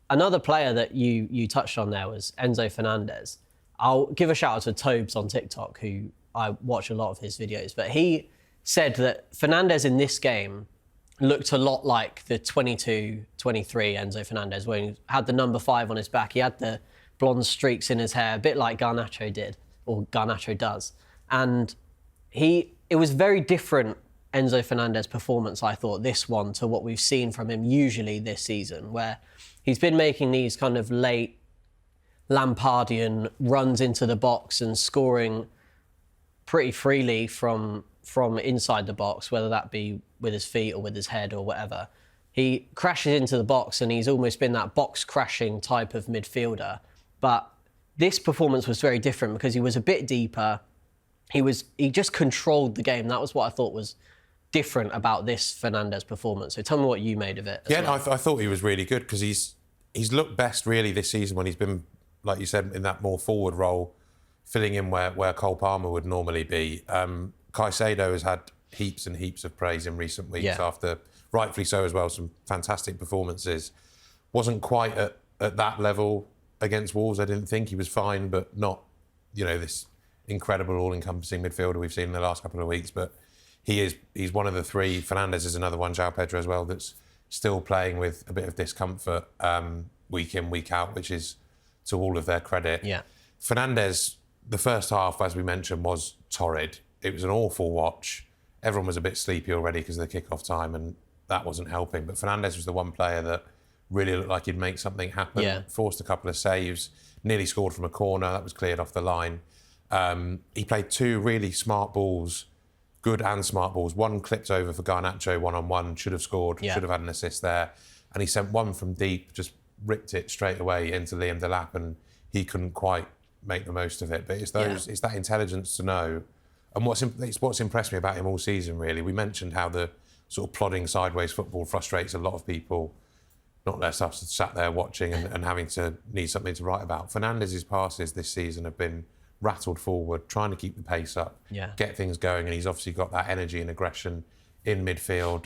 another player that you touched on there was Enzo Fernandez. I'll give a shout out to Tobes on TikTok, who I watch a lot of his videos, but he said that Fernandez in this game looked a lot like the 22-23 Enzo Fernandez, when he had the number 5 on his back. He had the blonde streaks in his hair, a bit like Garnacho did, or Garnacho does. And it was very different Enzo Fernandez performance, I thought, this one, to what we've seen from him usually this season, where he's been making these kind of late Lampardian runs into the box and scoring pretty freely from inside the box, whether that be with his feet or with his head or whatever. He crashes into the box and he's almost been that box crashing type of midfielder. But this performance was very different because he was a bit deeper. He just controlled the game. That was what I thought was different about this Fernandez performance. So tell me what you made of it. Yeah, well. I thought he was really good because he's looked best really this season when he's been, like you said, in that more forward role, filling in where Cole Palmer would normally be. Caicedo has had heaps and heaps of praise in recent weeks after, rightfully so as well, some fantastic performances. Wasn't quite at that level against Wolves, I didn't think. He was fine, but not, this incredible all-encompassing midfielder we've seen in the last couple of weeks. But he's one of the three. Fernandez is another one, João Pedro as well, that's still playing with a bit of discomfort week in, week out, which is to all of their credit. Yeah. Fernandez, the first half, as we mentioned, was torrid. It was an awful watch. Everyone was a bit sleepy already because of the kick-off time, and that wasn't helping. But Fernandez was the one player that really looked like he'd make something happen, forced a couple of saves, nearly scored from a corner, that was cleared off the line. He played 2 really smart balls, good and smart balls. One clipped over for Garnacho one-on-one, should have scored, should have had an assist there. And he sent one from deep, just ripped it straight away into Liam Delap, and he couldn't quite make the most of it. But it's it's that intelligence to know. And what's impressed me about him all season, really, we mentioned how the sort of plodding sideways football frustrates a lot of people, not less us sat there watching and having to need something to write about. Fernandez's passes this season have been rattled forward, trying to keep the pace up, get things going, and he's obviously got that energy and aggression in midfield.